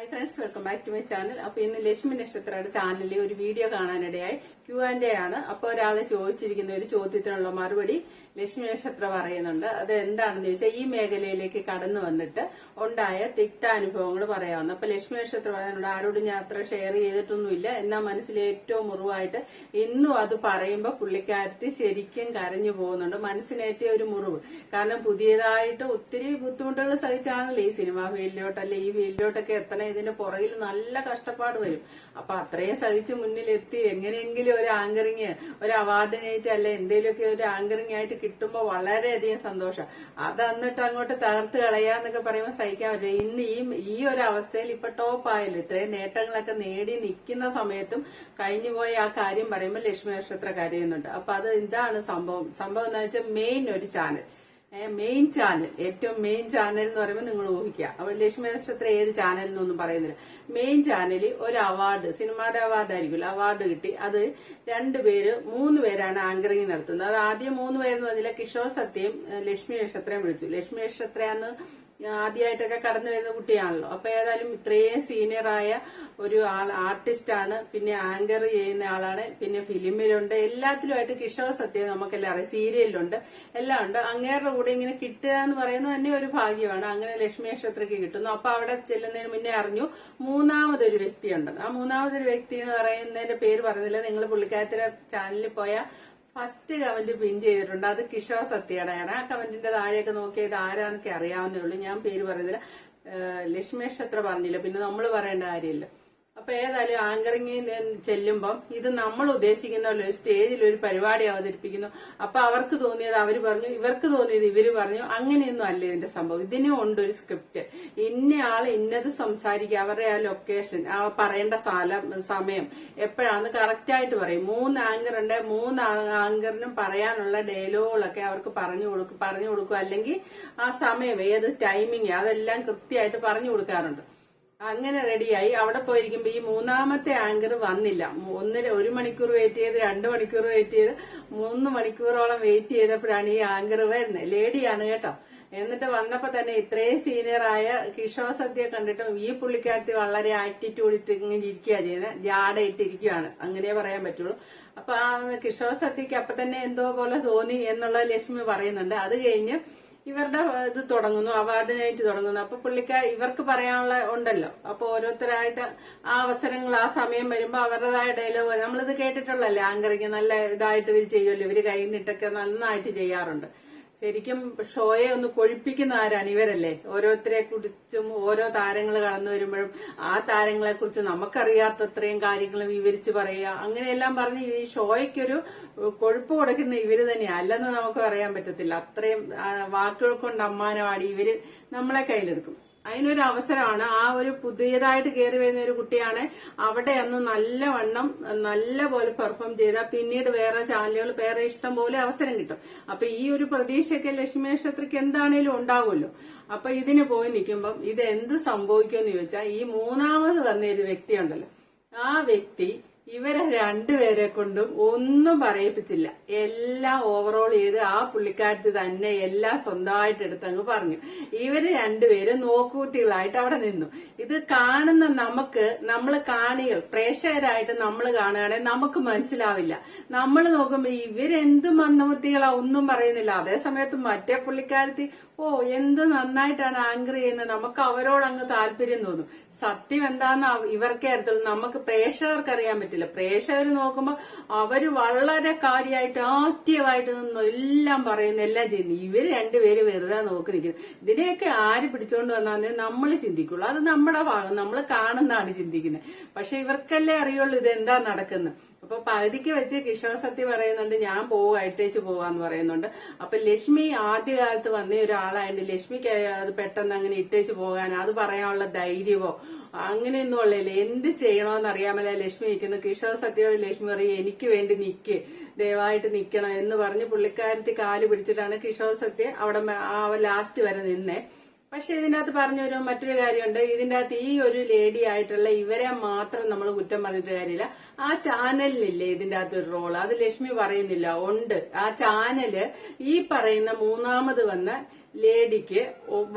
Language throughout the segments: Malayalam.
Hi friends, welcome back to my channel. അപ്പൊ ഇന്ന് ലക്ഷ്മി നക്ഷത്രയുടെ ചാനലിൽ ഒരു വീഡിയോ കാണാനിടയായി. Q&A ആണ്. അപ്പൊ ഒരാള് ചോദിച്ചിരിക്കുന്ന ഒരു ചോദ്യത്തിനുള്ള മറുപടി ലക്ഷ്മി നക്ഷത്ര പറയുന്നുണ്ട്. അത് എന്താണെന്ന് ചോദിച്ചാൽ ഈ മേഖലയിലേക്ക് കടന്നു വന്നിട്ട് ഉണ്ടായ തിക്താനുഭവങ്ങൾ പറയാവുന്നു. അപ്പൊ ലക്ഷ്മി നക്ഷത്ര പറയാനുണ്ട്, ആരോടും ഞാൻ അത്ര ഷെയർ ചെയ്തിട്ടൊന്നുമില്ല, എന്നാ മനസ്സിൽ ഏറ്റവും മുറിവായിട്ട് ഇന്നും അത് പറയുമ്പോ പുള്ളിക്കാരത്തി ശരിക്കും കരഞ്ഞു പോകുന്നുണ്ട്. മനസ്സിനേറ്റിയ ഒരു മുറിവ്. കാരണം പുതിയതായിട്ട് ഒത്തിരി ബുദ്ധിമുട്ടുകൾ സഹിച്ചാണല്ലോ ഈ സിനിമാ ഫീൽഡിലോട്ടല്ലേ ഈ ഫീൽഡിലോട്ടൊക്കെ എത്തണം. ഇതിന്റെ പുറകിൽ നല്ല കഷ്ടപ്പാട് വരും. അപ്പൊ അത്രയും സഹിച്ച് മുന്നിലെത്തി എങ്ങനെയെങ്കിലും ഒരു ആങ്കറിങ്, ഒരു അവാർഡിനായിട്ട് അല്ലെ എന്തെങ്കിലുമൊക്കെ ഒരു ആങ്കറിങ് ആയിട്ട് കിട്ടുമ്പോ വളരെയധികം സന്തോഷം. അത് എന്നിട്ട് അങ്ങോട്ട് തകർത്ത് കളയാന്നൊക്കെ പറയുമ്പോൾ സഹിക്കാൻ പറ്റില്ല. ഇന്ന് ഈ ഒരു അവസ്ഥയിൽ ഇപ്പൊ ടോപ്പ് ആയല്ലോ, ഇത്രയും നേട്ടങ്ങളൊക്കെ നേടി നിൽക്കുന്ന സമയത്തും കഴിഞ്ഞുപോയ ആ കാര്യം പറയുമ്പോൾ ലക്ഷ്മി നക്ഷത്ര കരയുന്നുണ്ട്. അപ്പൊ അത് ഇതാണ് സംഭവം എന്ന് വെച്ചാൽ മെയിൻ ഒരു ചാനൽ, മെയിൻ ചാനൽ, ഏറ്റവും മെയിൻ ചാനൽ എന്ന് പറയുമ്പോൾ നിങ്ങൾ ഊഹിക്കുക. അപ്പൊ ലക്ഷ്മി നക്ഷത്ര ഏത് ചാനൽ എന്നൊന്നും പറയുന്നില്ല. മെയിൻ ചാനലിൽ ഒരു അവാർഡ്, സിനിമയുടെ അവാർഡ് ആയിരിക്കുമല്ലോ, അവാർഡ് കിട്ടി. അത് മൂന്ന് പേരാണ് ആങ്കറിങ് നടത്തുന്നത്. അത് ആദ്യം 3 പേരെന്ന് പറഞ്ഞില്ല, കിഷോർ സത്യം ലക്ഷ്മി നക്ഷത്രയും വിളിച്ചു. ലക്ഷ്മി നക്ഷത്ര അന്ന് ആദ്യമായിട്ടൊക്കെ കടന്നു വരുന്ന കുട്ടിയാണല്ലോ. അപ്പൊ ഏതായാലും ഇത്രയും സീനിയറായ ഒരു ആർട്ടിസ്റ്റ് ആണ്, പിന്നെ ആങ്കർ ചെയ്യുന്ന ആളാണ്, പിന്നെ ഫിലിമിലുണ്ട്, എല്ലാത്തിലുമായിട്ട് കിഷോർ സത്യം നമുക്കെല്ലാം അറിയാം, സീരിയലിലുണ്ട്, എല്ലാം ഉണ്ട്. അങ്ങേരുടെ കൂടെ ഇങ്ങനെ കിട്ടുക എന്ന് പറയുന്നത് തന്നെ ഒരു ഭാഗ്യമാണ്. അങ്ങനെ ലക്ഷ്മി നക്ഷത്രയ്ക്ക് കിട്ടുന്നു. അപ്പൊ അവിടെ ചെല്ലുന്നതിന് മുന്നേ അറിഞ്ഞു മൂന്നാമതൊരു വ്യക്തിയുണ്ടെന്ന്. ആ മൂന്നാമതൊരു വ്യക്തി എന്ന് പറയുന്നതിന്റെ പേര് പറയുന്നില്ല, നിങ്ങൾ പുള്ളിക്കാരത്തിന്റെ ചാനലിൽ പോയാൽ ഫസ്റ്റ് കമന്റ് പിൻ ചെയ്തിട്ടുണ്ട്. അത് കിഷോർ സത്യയുടെയാണ്. ആ കമന്റിന്റെ താഴെയൊക്കെ നോക്കിയത് ആരാന്നൊക്കെ അറിയാവുന്നേ ഉള്ളൂ. ഞാൻ പേര് പറയുന്നില്ല. ലക്ഷ്മി നക്ഷത്ര പറഞ്ഞില്ല, പിന്നെ നമ്മൾ പറയേണ്ട കാര്യമില്ല. അപ്പൊ ഏതായാലും ആങ്കറിങ് ചെല്ലുമ്പം ഇത് നമ്മൾ ഉദ്ദേശിക്കുന്ന ഒരു സ്റ്റേജിൽ ഒരു പരിപാടി അവതരിപ്പിക്കുന്നു. അപ്പൊ അവർക്ക് തോന്നിയത് അവര് പറഞ്ഞു, ഇവർക്ക് തോന്നിയത് ഇവര് പറഞ്ഞു. അങ്ങനെയൊന്നും അല്ല ഇതിന്റെ സംഭവം. ഇതിനും ഉണ്ട് ഒരു സ്ക്രിപ്റ്റ്. ഇന്നയാള് ഇന്നത് സംസാരിക്കുക, അവരുടെ ആ ലൊക്കേഷൻ, ആ പറയേണ്ട സമയം എപ്പോഴാന്ന് കറക്റ്റ് ആയിട്ട് പറയും. 3 ആങ്കർ ഉണ്ട്, 3 ആങ്കറിനും പറയാനുള്ള ഡയലോഗുകളൊക്കെ അവർക്ക് പറഞ്ഞു കൊടുക്കും. അല്ലെങ്കിൽ ആ സമയം, ഏത് ടൈമിങ്, അതെല്ലാം കൃത്യമായിട്ട് പറഞ്ഞു കൊടുക്കാറുണ്ട്. അങ്ങനെ റെഡിയായി അവിടെ പോയിരിക്കുമ്പോ ഈ മൂന്നാമത്തെ ആങ്കർ വന്നില്ല. 1 മണിക്കൂർ വെയിറ്റ് ചെയ്ത്, 2 മണിക്കൂർ വെയിറ്റ് ചെയ്ത്, 3 മണിക്കൂറോളം വെയിറ്റ് ചെയ്തപ്പോഴാണ് ഈ ആങ്കർ വരുന്നത്. ലേഡിയാണ് കേട്ടോ. എന്നിട്ട് വന്നപ്പോ തന്നെ ഇത്രയും സീനിയറായ കിഷോർ സത്യ കണ്ടിട്ടും ഈ പുള്ളിക്കാരത്തി വളരെ ആറ്റിറ്റ്യൂഡ് ഇട്ട് ഇങ്ങനെ ഇരിക്കുക ചെയ്യുന്നത്, ജാട ഇട്ടിരിക്കുകയാണ്, അങ്ങനെ പറയാൻ പറ്റുള്ളൂ. അപ്പൊ ആ കിഷോർ സത്യക്ക് അപ്പൊ തന്നെ എന്തോ പോലെ തോന്നി എന്നുള്ള ലക്ഷ്മി പറയുന്നുണ്ട്. അത് കഴിഞ്ഞ് ഇവരുടെ ഇത് തുടങ്ങുന്നു, അവാർഡിനായിട്ട് തുടങ്ങുന്നു. അപ്പൊ ഇവർക്ക് പറയാനുള്ള ഉണ്ടല്ലോ. അപ്പൊ ഓരോരുത്തരായിട്ട് ആ അവസരങ്ങൾ, ആ സമയം വരുമ്പോ അവരുടേതായ ഡയലോഗ്, നമ്മളിത് കേട്ടിട്ടുള്ളല്ലേ, ആങ്കറിങ് നല്ല ഇതായിട്ട് ഇവർ ചെയ്യുമല്ലോ, ഇവര് കൈ നിട്ടൊക്കെ നന്നായിട്ട് ചെയ്യാറുണ്ട്. ശരിക്കും ഷോയെ ഒന്ന് കൊഴിപ്പിക്കുന്ന ആരാണ്? ഇവരല്ലേ. ഓരോരുത്തരെ കുറിച്ചും ഓരോ താരങ്ങൾ കടന്നു വരുമ്പോഴും ആ താരങ്ങളെ കുറിച്ച് നമുക്കറിയാത്തത്രയും കാര്യങ്ങൾ വിവരിച്ച് പറയുക, അങ്ങനെയെല്ലാം പറഞ്ഞ് ഈ ഷോയ്ക്കൊരു കൊഴുപ്പ് കൊടുക്കുന്ന ഇവര് തന്നെയാ. അല്ലെന്ന് നമുക്ക് പറയാൻ പറ്റത്തില്ല. അത്രയും വാക്കുകൾ കൊണ്ട് അമ്മാനമാടി ഇവര് നമ്മളെ കയ്യിലെടുക്കും. അതിനൊരു അവസരമാണ്. ആ ഒരു പുതിയതായിട്ട് കയറി വരുന്ന ഒരു കുട്ടിയാണ് അവിടെ അന്ന് നല്ല പോലെ പെർഫോം ചെയ്താൽ പിന്നീട് വേറെ ചാനലുകൾ വേറെ ഇഷ്ടം പോലെ അവസരം കിട്ടും. അപ്പൊ ഈ ഒരു പ്രതീക്ഷയൊക്കെ ലക്ഷ്മി നക്ഷത്രയ്ക്ക് എന്താണേലും ഉണ്ടാവുമല്ലോ. അപ്പൊ ഇതിന് പോയി നിൽക്കുമ്പം ഇത് എന്ത് സംഭവിക്കുമെന്ന് ചോദിച്ചാൽ, ഈ മൂന്നാമത് വന്ന ഒരു വ്യക്തി ഉണ്ടല്ലോ, ആ വ്യക്തി ഇവരെ 2 പേരെ കൊണ്ടും ഒന്നും പറയിപ്പിച്ചില്ല. എല്ലാം ഓവറോൾ ചെയ്ത് ആ പുള്ളിക്കാരത്തി തന്നെ എല്ലാം സ്വന്തമായിട്ട് എടുത്തങ്ങ് പറഞ്ഞു. ഇവര് 2 പേര് നോക്കൂത്തികളായിട്ട് അവിടെ നിന്നു. ഇത് കാണുന്ന നമ്മൾ കാണികൾ, പ്രേക്ഷകരായിട്ട് നമ്മൾ കാണുകയാണെങ്കിൽ നമുക്ക് മനസ്സിലാവില്ല. നമ്മൾ നോക്കുമ്പോ ഇവരെന്ത് മന്ദബുദ്ധികളാ, ഒന്നും പറയുന്നില്ല. അതേ സമയത്ത് മറ്റേ പുള്ളിക്കാരത്തി എന്ത് നന്നായിട്ടാണ് ആങ്കർ ചെയ്യുന്നത്, നമുക്ക് അവരോട് അങ്ങ് താല്പര്യം തോന്നും. സത്യം എന്താന്ന് ഇവർക്കേ അറിയത്തുള്ളൂ, നമുക്ക് പ്രേക്ഷകർക്ക് അറിയാൻ പറ്റില്ല. പ്രേക്ഷകർ നോക്കുമ്പോ അവര് വളരെ കാര്യമായിട്ട് ആക്റ്റീവായിട്ട് നിന്ന് എല്ലാം പറയുന്നു, എല്ലാം ചെയ്യുന്നു. ഇവര് 2 പേര് വെറുതെ നോക്കി നിൽക്കുന്നു. ഇതിനെയൊക്കെ ആര് പിടിച്ചോണ്ട് വന്നാന്നേ നമ്മൾ ചിന്തിക്കുള്ളൂ. അത് നമ്മുടെ ഭാഗം, നമ്മൾ കാണുന്നതാണ് ചിന്തിക്കുന്നത്. പക്ഷെ ഇവർക്കല്ലേ അറിയുള്ളൂ ഇതെന്താ നടക്കുന്നത്. അപ്പൊ പകുതിക്ക് വെച്ച് കിഷോർ സത്യ പറയുന്നുണ്ട്, ഞാൻ ഇട്ടേച്ച് പോവാന്ന് പറയുന്നുണ്ട്. അപ്പൊ ലക്ഷ്മി ആദ്യകാലത്ത് വന്ന ഒരാളായതുകൊണ്ട് ലക്ഷ്മിക്ക് അത് പെട്ടെന്ന് അങ്ങനെ ഇട്ടേച്ച് പോകാൻ, അത് പറയാനുള്ള ധൈര്യമോ അങ്ങനെയൊന്നും ഉള്ളല്ലേ. എന്ത് ചെയ്യണോന്ന് അറിയാമല്ല ലക്ഷ്മി നിൽക്കുന്നു. കിഷോർ സത്യയോട് ലക്ഷ്മി പറയും, എനിക്ക് വേണ്ടി ദയവായിട്ട് നിക്കണം എന്ന് പറഞ്ഞ് പുള്ളിക്കാരത്തി കാല് പിടിച്ചിട്ടാണ് കിഷോർ സത്യ അവിടെ ലാസ്റ്റ് വരെ നിന്നേ. പക്ഷെ ഇതിനകത്ത് പറഞ്ഞൊരു മറ്റൊരു കാര്യമുണ്ട്. ഇതിന്റെ അകത്ത് ഈ ഒരു ലേഡി ആയിട്ടുള്ള ഇവരെ മാത്രം നമ്മൾ കുറ്റം പറഞ്ഞിട്ട് കാര്യമില്ല. ആ ചാനലിനില്ലേ ഇതിന്റെ അകത്ത് ഒരു റോള്, അത് ലക്ഷ്മി പറയുന്നില്ല, ഉണ്ട്. ആ ചാനല് ഈ പറയുന്ന മൂന്നാമത് വന്ന ലേഡിക്ക്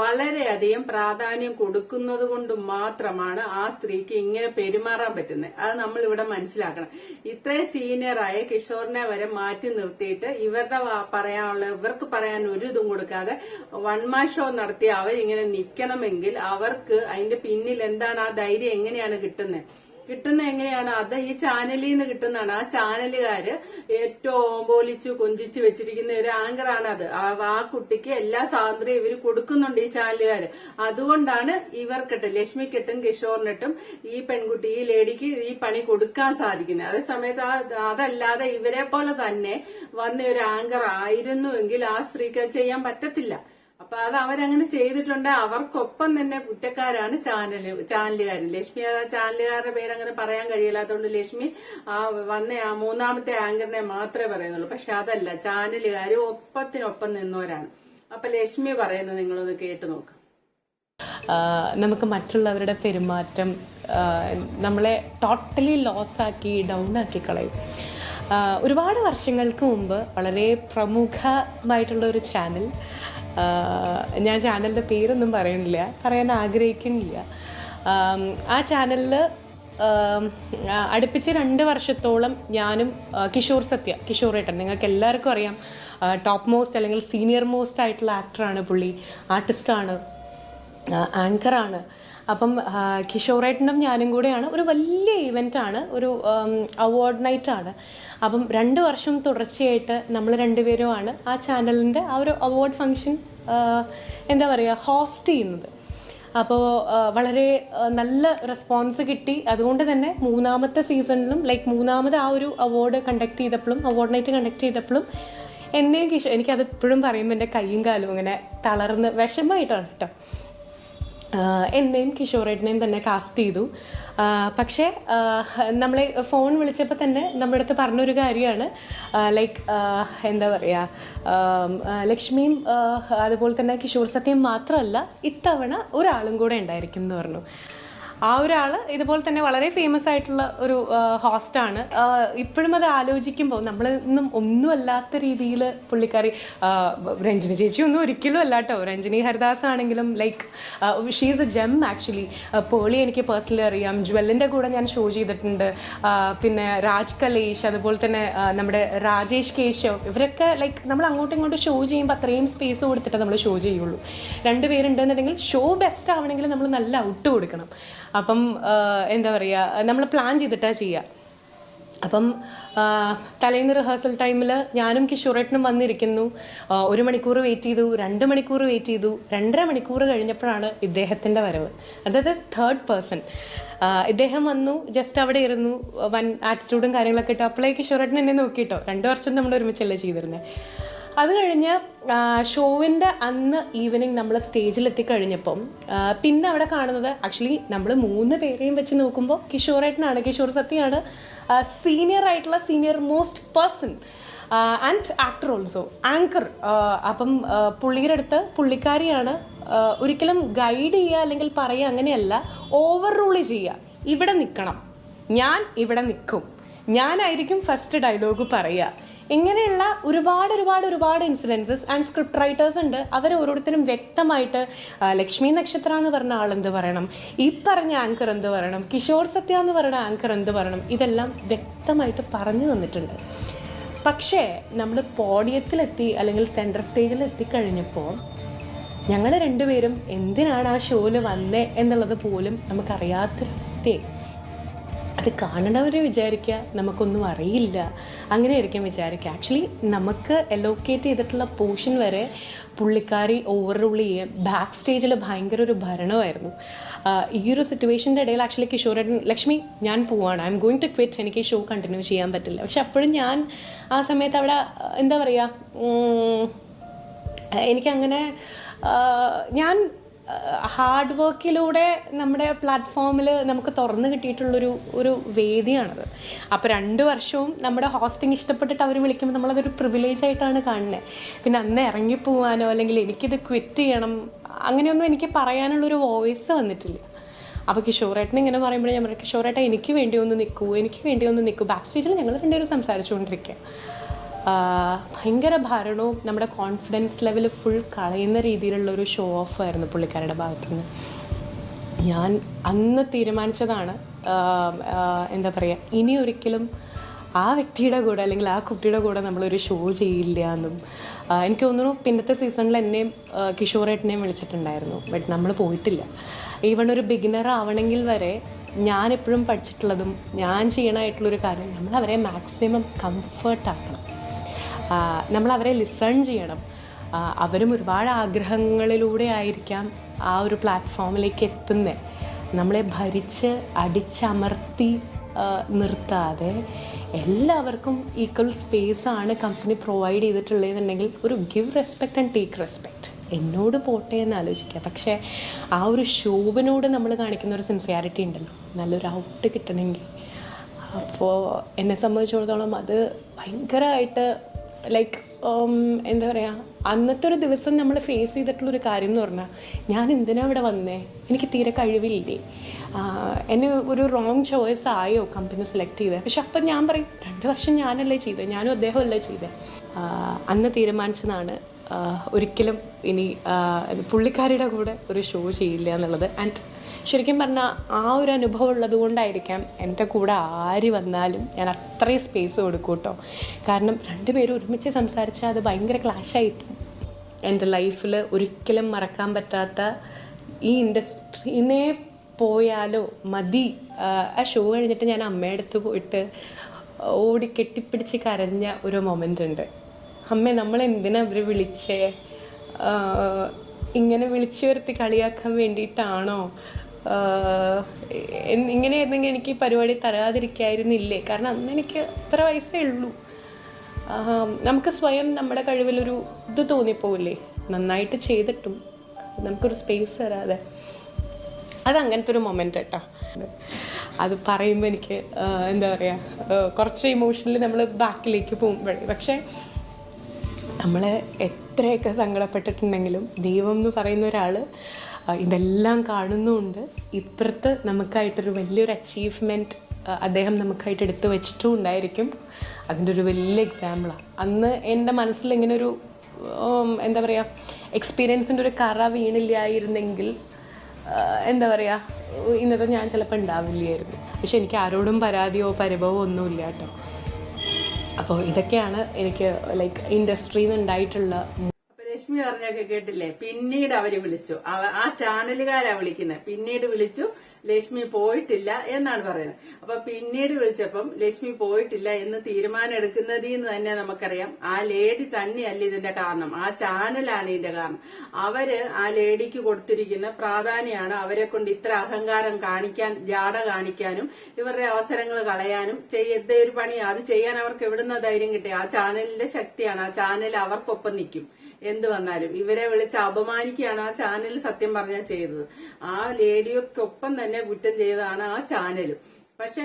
വളരെയധികം പ്രാധാന്യം കൊടുക്കുന്നത് കൊണ്ട് മാത്രമാണ് ആ സ്ത്രീക്ക് ഇങ്ങനെ പെരുമാറാൻ പറ്റുന്നത്. അത് നമ്മൾ ഇവിടെ മനസ്സിലാക്കണം. ഇത്രയും സീനിയറായ കിഷോറിനെ വരെ മാറ്റി നിർത്തിയിട്ട് ഇവർക്ക് പറയാൻ ഒരു ഇതും കൊടുക്കാതെ വൺ മാൻ ഷോ നടത്തി അവരിങ്ങനെ നിൽക്കണമെങ്കിൽ അവർക്ക് അതിന്റെ പിന്നിൽ എന്താണ്, ആ ധൈര്യം എങ്ങനെയാണ് കിട്ടുന്നത് എങ്ങനെയാണ്? അത് ഈ ചാനലിൽ നിന്ന് കിട്ടുന്നതാണ്. ആ ചാനലുകാര് ഏറ്റവും പോലിച്ചു കൊഞ്ചിച്ചു വെച്ചിരിക്കുന്ന ഒരു ആങ്കറാണ് അത്. ആ കുട്ടിക്ക് എല്ലാ സ്വാതന്ത്ര്യം ഇവർ കൊടുക്കുന്നുണ്ട് ഈ ചാനലുകാര്. അതുകൊണ്ടാണ് ഇവർക്കിട്ട് ലക്ഷ്മിക്കിട്ടും കിഷോറിനിട്ടും ഈ പെൺകുട്ടി ഈ ലേഡിക്ക് ഈ പണി കൊടുക്കാൻ സാധിക്കുന്നത്. അതേസമയത്ത് അതല്ലാതെ ഇവരെ പോലെ തന്നെ വന്ന ഒരു ആങ്കർ ആയിരുന്നുവെങ്കിൽ ആ സ്ത്രീക്ക് ചെയ്യാൻ പറ്റത്തില്ല. അപ്പൊ അത് അവരങ്ങനെ ചെയ്തിട്ടുണ്ട്. അവർക്കൊപ്പം തന്നെ കുറ്റക്കാരാണ് ചാനലുകാർ. ലക്ഷ്മി ആ ചാനലുകാരുടെ പേരങ്ങനെ പറയാൻ കഴിയില്ലാത്തതുകൊണ്ട് ലക്ഷ്മി ആ മൂന്നാമത്തെ ആങ്കറിനെ മാത്രമേ പറയുന്നുള്ളൂ. പക്ഷെ അതല്ല, ചാനലുകാർ ഒപ്പത്തിനൊപ്പം നിന്നവരാണ്. അപ്പൊ ലക്ഷ്മി പറയുന്നത് നിങ്ങളൊന്ന് കേട്ടു നോക്ക്. നമുക്ക് മറ്റുള്ളവരുടെ പെരുമാറ്റം നമ്മളെ ടോട്ടലി ലോസാക്കി ഡൗൺ ആക്കി കളയും. ഒരുപാട് വർഷങ്ങൾക്ക് മുമ്പ് വളരെ പ്രമുഖമായിട്ടുള്ള ഒരു ചാനൽ, ഞാൻ ചാനലിൻ്റെ പേരൊന്നും പറയാൻ ആഗ്രഹിക്കുന്നില്ല. ആ ചാനലിൽ അടുപ്പിച്ച് 2 വർഷത്തോളം ഞാനും കിഷോറേട്ടൻ, നിങ്ങൾക്ക് എല്ലാവർക്കും അറിയാം, ടോപ്പ് മോസ്റ്റ് അല്ലെങ്കിൽ സീനിയർ മോസ്റ്റ് ആയിട്ടുള്ള ആക്ടറാണ് പുള്ളി, ആർട്ടിസ്റ്റാണ്, ആങ്കറാണ്. അപ്പം കിഷോറേട്ടനും ഞാനും കൂടെയാണ്, ഒരു വലിയ ഇവൻ്റാണ്, ഒരു അവാർഡ് നൈറ്റാണ്. അപ്പം 2 വർഷം തുടർച്ചയായിട്ട് നമ്മൾ രണ്ടുപേരുമാണ് ആ ചാനലിൻ്റെ ആ ഒരു അവാർഡ് ഫംഗ്ഷൻ ഹോസ്റ്റ് ചെയ്യുന്നത്. അപ്പോൾ വളരെ നല്ല റെസ്പോൺസ് കിട്ടി. അതുകൊണ്ട് തന്നെ 3ാമത്തെ സീസണിലും മൂന്നാമത് ആ ഒരു അവാർഡ് നൈറ്റ് കണ്ടക്ട് ചെയ്തപ്പോഴും എന്നെയും എനിക്കത് എപ്പോഴും പറയുമ്പോൾ എൻ്റെ കൈയും കാലും അങ്ങനെ തളർന്ന് വിഷമമായിട്ടാണ് കേട്ടോ. എന്നെയും കിഷോറേട്ടനെയും തന്നെ കാസ്റ്റ് ചെയ്തു. പക്ഷേ നമ്മളെ ഫോൺ വിളിച്ചപ്പോൾ തന്നെ നമ്മുടെ അടുത്ത് പറഞ്ഞൊരു കാര്യമാണ്, ലക്ഷ്മിയും അതുപോലെ തന്നെ കിഷോർ സത്യം മാത്രമല്ല ഇത്തവണ ഒരാളും കൂടെ ഉണ്ടായിരിക്കും എന്ന് പറഞ്ഞു. ആ ഒരാൾ ഇതുപോലെ തന്നെ വളരെ ഫേമസ് ആയിട്ടുള്ള ഒരു ഹോസ്റ്റാണ്. ഇപ്പോഴും അത് ആലോചിക്കുമ്പോൾ നമ്മളൊന്നും ഒന്നുമല്ലാത്ത രീതിയിൽ പുള്ളിക്കാരി, രഞ്ജിനി ചേച്ചി ഒന്നും ഒരിക്കലും അല്ല കേട്ടോ. രഞ്ജിനി ഹരിദാസ് ആണെങ്കിലും she is a gem actually. Pearle എനിക്ക് പേഴ്സണലി അറിയാം, ജ്വല്ലിൻ്റെ കൂടെ ഞാൻ ഷോ ചെയ്തിട്ടുണ്ട്. പിന്നെ രാജ് കലേഷ്, അതുപോലെ തന്നെ നമ്മുടെ രാജേഷ് കേശവ്, ഇവരൊക്കെ നമ്മൾ അങ്ങോട്ടും ഇങ്ങോട്ടും ഷോ ചെയ്യുമ്പോൾ അത്രയും സ്പേസ് കൊടുത്തിട്ട് നമ്മൾ ഷോ ചെയ്യുള്ളൂ. 2 പേരുണ്ടെന്നുണ്ടെങ്കിൽ ഷോ ബെസ്റ്റ് ആവണമെങ്കിൽ നമ്മൾ നല്ല ഔട്ട് കൊടുക്കണം. അപ്പം നമ്മൾ പ്ലാൻ ചെയ്തിട്ടാണ് ചെയ്യുക. അപ്പം തലേന്ന് റിഹേഴ്സൽ ടൈമിൽ ഞാനും കിഷോറേട്ടനും വന്നിരിക്കുന്നു. 1 മണിക്കൂർ വെയിറ്റ് ചെയ്തു, 2 മണിക്കൂർ വെയിറ്റ് ചെയ്തു, 2.5 മണിക്കൂർ കഴിഞ്ഞപ്പോഴാണ് ഇദ്ദേഹത്തിൻ്റെ വരവ്. അതായത് 3rd പേഴ്സൺ. ഇദ്ദേഹം വന്നു, ജസ്റ്റ് അവിടെ ഇരുന്നു, വൻ ആറ്റിറ്റ്യൂഡും കാര്യങ്ങളൊക്കെ ഇട്ടു. അപ്പോഴേ കിഷോറേട്ടൻ എന്നെ നോക്കിയിട്ടോ. 2 വർഷം നമ്മൾ ഒരുമിച്ചല്ലേ ചെയ്തിരുന്നത്. അത് കഴിഞ്ഞ് ഷോവിൻ്റെ അന്ന് ഈവനിങ് നമ്മൾ സ്റ്റേജിലെത്തിക്കഴിഞ്ഞപ്പം പിന്നെ അവിടെ കാണുന്നത് ആക്ച്വലി നമ്മൾ 3 പേരെയും വെച്ച് നോക്കുമ്പോൾ കിഷോറേട്ടനാണ്, കിഷോർ സത്യമാണ് senior most person and actor also, anchor. അപ്പം പുള്ളിയുടെ അടുത്ത് പുള്ളിക്കാരിയാണ് ഒരിക്കലും ഗൈഡ് ചെയ്യുക അല്ലെങ്കിൽ പറയുക, അങ്ങനെയല്ല, ഓവർ റൂൾ ചെയ്യുക. ഇവിടെ നിൽക്കണം, ഞാൻ ഇവിടെ നിൽക്കും, ഞാനായിരിക്കും ഫസ്റ്റ് ഡയലോഗ് പറയുക. ഇങ്ങനെയുള്ള ഒരുപാട് ഇൻസിഡൻസസ് ആൻഡ് സ്ക്രിപ്റ്റ് റൈറ്റേഴ്സ് ഉണ്ട്. അവർ ഓരോരുത്തരും വ്യക്തമായിട്ട് ലക്ഷ്മി നക്ഷത്ര എന്ന് പറഞ്ഞ ആൾ എന്ത് പറയണം, ഈ പറഞ്ഞ ആങ്കർ എന്ത് പറയണം, കിഷോർ സത്യ എന്ന് പറയുന്ന ആങ്കർ എന്ത് പറയണം, ഇതെല്ലാം വ്യക്തമായിട്ട് പറഞ്ഞു തന്നിട്ടുണ്ട്. പക്ഷേ നമ്മൾ പോഡിയത്തിലെത്തി അല്ലെങ്കിൽ സെൻട്രൽ സ്റ്റേജിൽ എത്തിക്കഴിഞ്ഞപ്പോൾ ഞങ്ങൾ 2 പേരും എന്തിനാണ് ആ ഷോയിൽ വന്നേ എന്നുള്ളത് പോലും നമുക്കറിയാത്തൊരവസ്ഥയായി. അത് കാണണവരെ വിചാരിക്കുക നമുക്കൊന്നും അറിയില്ല, അങ്ങനെയായിരിക്കും വിചാരിക്കുക. ആക്ച്വലി നമുക്ക് എലോക്കേറ്റ് ചെയ്തിട്ടുള്ള പോർഷൻ വരെ പുള്ളിക്കാരി ഓവർ റൂൾ ചെയ്യുക. ബാക്ക് സ്റ്റേജിൽ ഭയങ്കര ഒരു ഭരണമായിരുന്നു. ഈ ഒരു സിറ്റുവേഷൻ്റെ ഇടയിൽ ആക്ച്വലി കിഷോറേട്ടൻ, ലക്ഷ്മി ഞാൻ പോവാണ്, I am going to quit, എനിക്ക് ഈ ഷോ കണ്ടിന്യൂ ചെയ്യാൻ പറ്റില്ല. പക്ഷെ അപ്പോഴും ഞാൻ ആ സമയത്ത് അവിടെ എനിക്കങ്ങനെ ഞാൻ ഹാർഡ് വർക്കിലൂടെ നമ്മുടെ പ്ലാറ്റ്ഫോമിൽ നമുക്ക് തുറന്നു കിട്ടിയിട്ടുള്ളൊരു വേദിയാണത്. അപ്പോൾ 2 വർഷവും നമ്മുടെ ഹോസ്റ്റിംഗ് ഇഷ്ടപ്പെട്ടിട്ട് അവർ വിളിക്കുമ്പോൾ നമ്മളതൊരു പ്രിവിലേജ് ആയിട്ടാണ് കാണുന്നത്. പിന്നെ അന്ന് ഇറങ്ങിപ്പോവാനോ അല്ലെങ്കിൽ എനിക്കിത് ക്വിറ്റ് ചെയ്യണം അങ്ങനെയൊന്നും എനിക്ക് പറയാനുള്ളൊരു വോയിസ് വന്നിട്ടില്ല. അപ്പോൾ കിഷോറേട്ടൻ ഇങ്ങനെ പറയുമ്പോൾ ഞാൻ പറയും, കിഷോറേട്ടൻ എനിക്ക് വേണ്ടി ഒന്ന് നിൽക്കൂ. ബാക്ക് സ്റ്റേജിൽ ഞങ്ങൾ 2 പേരും സംസാരിച്ചുകൊണ്ടിരിക്കുക. ഭയങ്കര ഭരണവും നമ്മുടെ കോൺഫിഡൻസ് ലെവൽ ഫുൾ കളയുന്ന രീതിയിലുള്ളൊരു ഷോ ഓഫ് ആയിരുന്നു പുള്ളിക്കാരുടെ ഭാഗത്തുനിന്ന്. ഞാൻ അന്ന് തീരുമാനിച്ചതാണ്, എന്താ പറയുക, ഇനി ഒരിക്കലും ആ വ്യക്തിയുടെ കൂടെ അല്ലെങ്കിൽ ആ കുട്ടിയുടെ കൂടെ നമ്മളൊരു ഷോ ചെയ്യില്ല എന്നും. എനിക്ക് തോന്നുന്നു പിന്നത്തെ സീസണിൽ എന്നെയും കിഷോറേട്ടനെയും വിളിച്ചിട്ടുണ്ടായിരുന്നു, ബട്ട് നമ്മൾ പോയിട്ടില്ല. ഈവൺ ഒരു ബിഗിനർ ആവണമെങ്കിൽ വരെ ഞാനെപ്പോഴും പഠിച്ചിട്ടുള്ളതും ഞാൻ ചെയ്യണമായിട്ടുള്ളൊരു കാര്യം, നമ്മളവരെ മാക്സിമം കംഫർട്ടാക്കണം, നമ്മളവരെ ലിസൺ ചെയ്യണം. അവരും ഒരുപാട് ആഗ്രഹങ്ങളിലൂടെ ആയിരിക്കാം ആ ഒരു പ്ലാറ്റ്ഫോമിലേക്ക് എത്തുന്നത്. നമ്മളെ ഭരിച്ച് അടിച്ചമർത്തി നിർത്താതെ എല്ലാവർക്കും ഈക്വൽ സ്പേസാണ് കമ്പനി പ്രൊവൈഡ് ചെയ്തിട്ടുള്ളതെന്നുണ്ടെങ്കിൽ ഒരു give respect and take respect. എന്നോട് പോട്ടെ എന്ന് ആലോചിക്കുക. പക്ഷേ ആ ഒരു ശോഭനോട് നമ്മൾ കാണിക്കുന്ന ഒരു സിൻസിയാരിറ്റി ഉണ്ടല്ലോ, നല്ലൊരു ഔട്ട് കിട്ടണമെങ്കിൽ. അപ്പോൾ എന്നെ സംബന്ധിച്ചിടത്തോളം അത് ഭയങ്കരമായിട്ട് ലൈക്ക് എന്താ പറയുക, അന്നത്തെ ഒരു ദിവസം നമ്മൾ ഫേസ് ചെയ്തിട്ടുള്ളൊരു കാര്യം എന്ന് പറഞ്ഞാൽ, ഞാൻ എന്തിനാണ് ഇവിടെ വന്നേ, എനിക്ക് തീരെ കഴിവില്ലേ, എന്നെ ഒരു റോങ് ചോയ്സ് ആയോ കമ്പനി സെലക്ട് ചെയ്തത്. പക്ഷെ അപ്പം ഞാൻ പറയും 2 വർഷം ഞാനല്ലേ ചെയ്തത്, ഞാനും അദ്ദേഹമല്ലേ ചെയ്തത്. അന്ന് തീരുമാനിച്ചതാണ് ഒരിക്കലും ഇനി പുള്ളിക്കാരിയുടെ കൂടെ ഒരു ഷോ ചെയ്യില്ല എന്നുള്ളത്. ആൻഡ് ശരിക്കും പറഞ്ഞാൽ ആ ഒരു അനുഭവം ഉള്ളത് കൊണ്ടായിരിക്കാം എൻ്റെ കൂടെ ആര് വന്നാലും ഞാൻ അത്രയും സ്പേസ് കൊടുക്കും കേട്ടോ. കാരണം 2 പേരും ഒരുമിച്ച് സംസാരിച്ചാൽ അത് ഭയങ്കര ക്ലാഷായിട്ട് എൻ്റെ ലൈഫിൽ ഒരിക്കലും മറക്കാൻ പറ്റാത്ത ഈ ഇൻഡസ്ട്രീനെ പോയാലോ മതി. ആ ഷോ കഴിഞ്ഞിട്ട് ഞാൻ അമ്മയുടെ അടുത്ത് പോയിട്ട് ഓടി കെട്ടിപ്പിടിച്ച് കരഞ്ഞ ഒരു മൊമെൻ്റ് ഉണ്ട്. അമ്മേ, നമ്മളെന്തിനാ അവർ വിളിച്ചേ, ഇങ്ങനെ വിളിച്ചു വരുത്തി കളിയാക്കാൻ വേണ്ടിയിട്ടാണോ, ഇങ്ങനെയായിരുന്നെങ്കിൽ എനിക്ക് ഈ പരിപാടി തരാതിരിക്കായിരുന്നില്ലേ. കാരണം അന്ന് എനിക്ക് അത്ര വയസ്സേ ഉള്ളൂ. നമുക്ക് സ്വയം നമ്മുടെ കഴിവിലൊരു ഇത് തോന്നിപ്പോവില്ലേ, നന്നായിട്ട് ചെയ്തിട്ടും നമുക്കൊരു സ്പേസ് തരാതെ. അതങ്ങനത്തെ ഒരു മൊമെൻ്റ് കേട്ടോ. അത് പറയുമ്പോൾ എനിക്ക് എന്താ പറയുക, കുറച്ച് ഇമോഷണലി നമ്മൾ ബാക്കിലേക്ക് പോകുമ്പോഴേ. പക്ഷേ നമ്മൾ എത്രയൊക്കെ സങ്കടപ്പെട്ടിട്ടുണ്ടെങ്കിലും ദൈവം എന്ന് പറയുന്ന ഒരാൾ ഇതെല്ലാം കാണുന്നുമുണ്ട്. ഇപ്പുറത്ത് നമുക്കായിട്ടൊരു വലിയൊരു അച്ചീവ്മെൻറ്റ് അദ്ദേഹം നമുക്കായിട്ട് എടുത്തു വെച്ചിട്ടും ഉണ്ടായിരിക്കും. അതിൻ്റെ ഒരു വലിയ എക്സാമ്പിളാണ്. അന്ന് എൻ്റെ മനസ്സിൽ ഇങ്ങനെ ഒരു എന്താ പറയുക, എക്സ്പീരിയൻസിൻ്റെ ഒരു കറ വീണില്ലായിരുന്നെങ്കിൽ എന്താ പറയുക, ഇന്നത്തെ ഞാൻ ചിലപ്പോൾ ഉണ്ടാവില്ലായിരുന്നു. പക്ഷെ എനിക്ക് ആരോടും പരാതിയോ പരിഭവമോ ഒന്നുമില്ല കേട്ടോ. അപ്പോൾ ഇതൊക്കെയാണ് എനിക്ക് ലൈക്ക് ഇൻഡസ്ട്രിയിൽ നിന്ന് ഉണ്ടായിട്ടുള്ള. രശ്മി പറഞ്ഞൊക്കെ കേട്ടില്ലേ, പിന്നീട് അവര് വിളിച്ചു, ആ ചാനലുകാരാ വിളിക്കുന്നത്. പിന്നീട് വിളിച്ചു, ലക്ഷ്മി പോയിട്ടില്ല എന്നാണ് പറയുന്നത്. അപ്പൊ പിന്നീട് വിളിച്ചപ്പം ലക്ഷ്മി പോയിട്ടില്ല എന്ന് തീരുമാനം എടുക്കുന്നതിന്ന് തന്നെ നമുക്കറിയാം ആ ലേഡി തന്നെയല്ല ഇതിന്റെ കാരണം, ആ ചാനലാണ് ഇതിന്റെ കാരണം. അവര് ആ ലേഡിക്ക് കൊടുത്തിരിക്കുന്ന പ്രാധാന്യമാണ് അവരെ കൊണ്ട് ഇത്ര അഹങ്കാരം കാണിക്കാൻ, ജാട കാണിക്കാനും ഇവരുടെ അവസരങ്ങൾ കളയാനും ചെയ്ത ഒരു പണി. അത് ചെയ്യാൻ അവർക്ക് എവിടുന്ന ധൈര്യം കിട്ടി? ആ ചാനലിന്റെ ശക്തിയാണ്. ആ ചാനൽ അവർക്കൊപ്പം നിൽക്കും എന്ത് വന്നാലും. ഇവരെ വിളിച്ച് അപമാനിക്കുകയാണ് ആ ചാനൽ സത്യം പറഞ്ഞാൽ ചെയ്തത്. ആ ലേഡിയൊക്കൊപ്പം തന്നെ കുറ്റം ചെയ്തതാണ് ആ ചാനലും. പക്ഷെ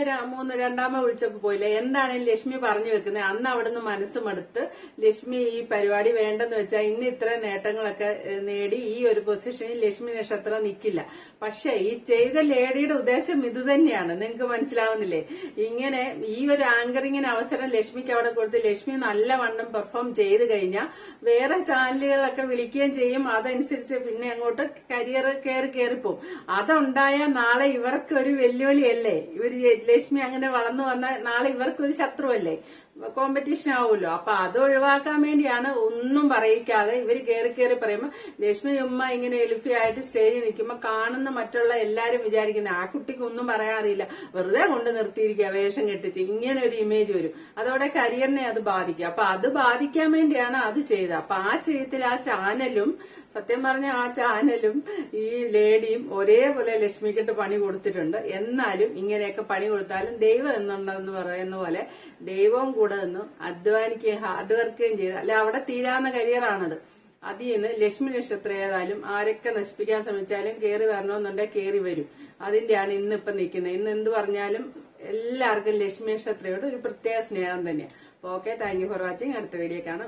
രണ്ടാമത് വിളിച്ചപ്പോ പോയില്ല. എന്താണ് ലക്ഷ്മി പറഞ്ഞു വെക്കുന്നത്? അന്ന് അവിടുന്ന് മനസ്സുമെടുത്ത് ലക്ഷ്മി ഈ പരിപാടി വേണ്ടെന്ന് വെച്ചാൽ ഇന്ന് ഇത്ര നേട്ടങ്ങളൊക്കെ നേടി ഈ ഒരു പൊസിഷനിൽ ലക്ഷ്മി നക്ഷത്രം നിൽക്കില്ല. പക്ഷെ ഈ ചെയ്ത ലേഡിയുടെ ഉദ്ദേശം ഇത് തന്നെയാണ്. നിങ്ങൾക്ക് മനസ്സിലാവുന്നില്ലേ? ഇങ്ങനെ ഈ ഒരു ആങ്കറിങ്ങിന് അവസരം ലക്ഷ്മിക്ക് അവിടെ കൊടുത്ത് ലക്ഷ്മി നല്ലവണ്ണം പെർഫോം ചെയ്ത് കഴിഞ്ഞാൽ വേറെ ചാനലുകളൊക്കെ വിളിക്കുകയും ചെയ്യും. അതനുസരിച്ച് പിന്നെ അങ്ങോട്ട് കരിയർ കയറിപ്പോവും. അതുണ്ടായാൽ നാളെ ഇവർക്ക് ഒരു വെല്ലുവിളിയല്ലേ? ഇവർ ലക്ഷ്മി അങ്ങനെ വളർന്നു വന്നാൽ നാളെ ഇവർക്കൊരു ശത്രുവല്ലേ, കോമ്പറ്റീഷൻ ആവുമല്ലോ. അപ്പൊ അത് ഒഴിവാക്കാൻ വേണ്ടിയാണ് ഒന്നും പറയിക്കാതെ ഇവര് കയറി പറയുമ്പോ ലക്ഷ്മി ഉമ്മ ഇങ്ങനെ എലുഫിയായിട്ട് സ്റ്റേജിൽ നിൽക്കുമ്പോ കാണുന്ന മറ്റുള്ള എല്ലാരും വിചാരിക്കുന്നത് ആ കുട്ടിക്ക് ഒന്നും പറയാറില്ല, വെറുതെ കൊണ്ട് നിർത്തിയിരിക്കുക വേഷം കെട്ടിച്ച്, ഇങ്ങനെ ഒരു ഇമേജ് വരും. അതോടെ കരിയറിനെ അത് ബാധിക്കും. അപ്പൊ അത് ബാധിക്കാൻ വേണ്ടിയാണ് അത് ചെയ്തത്. അപ്പൊ ആ ചെയ്യത്തിൽ ആ ചാനലും സത്യം പറഞ്ഞ ആ ചാനലും ഈ ലേഡിയും ഒരേപോലെ ലക്ഷ്മിക്കിട്ട് പണി കൊടുത്തിട്ടുണ്ട്. എന്നാലും ഇങ്ങനെയൊക്കെ പണി കൊടുത്താലും ദൈവം എന്നുണ്ടെന്ന് പറയുന്ന പോലെ ദൈവവും കൂടെ നിന്നും അധ്വാനിക്കുകയും ഹാർഡ് വർക്കുകയും ചെയ്ത് അല്ലെ അവിടെ തീരാവുന്ന കരിയറാണത്. അതിൽ നിന്ന് ലക്ഷ്മി നക്ഷത്രം ഏതായാലും ആരൊക്കെ നശിപ്പിക്കാൻ ശ്രമിച്ചാലും കയറി വരണമെന്നുണ്ടെങ്കിൽ കയറി വരും. അതിന്റെയാണ് ഇന്നിപ്പം നിൽക്കുന്നത്. ഇന്ന് എന്ത് പറഞ്ഞാലും എല്ലാവർക്കും ലക്ഷ്മി നക്ഷത്രയോട് ഒരു പ്രത്യേക സ്നേഹം തന്നെയാണ്. Okay, thank you for watching. അടുത്ത വീഡിയോ കാണാം.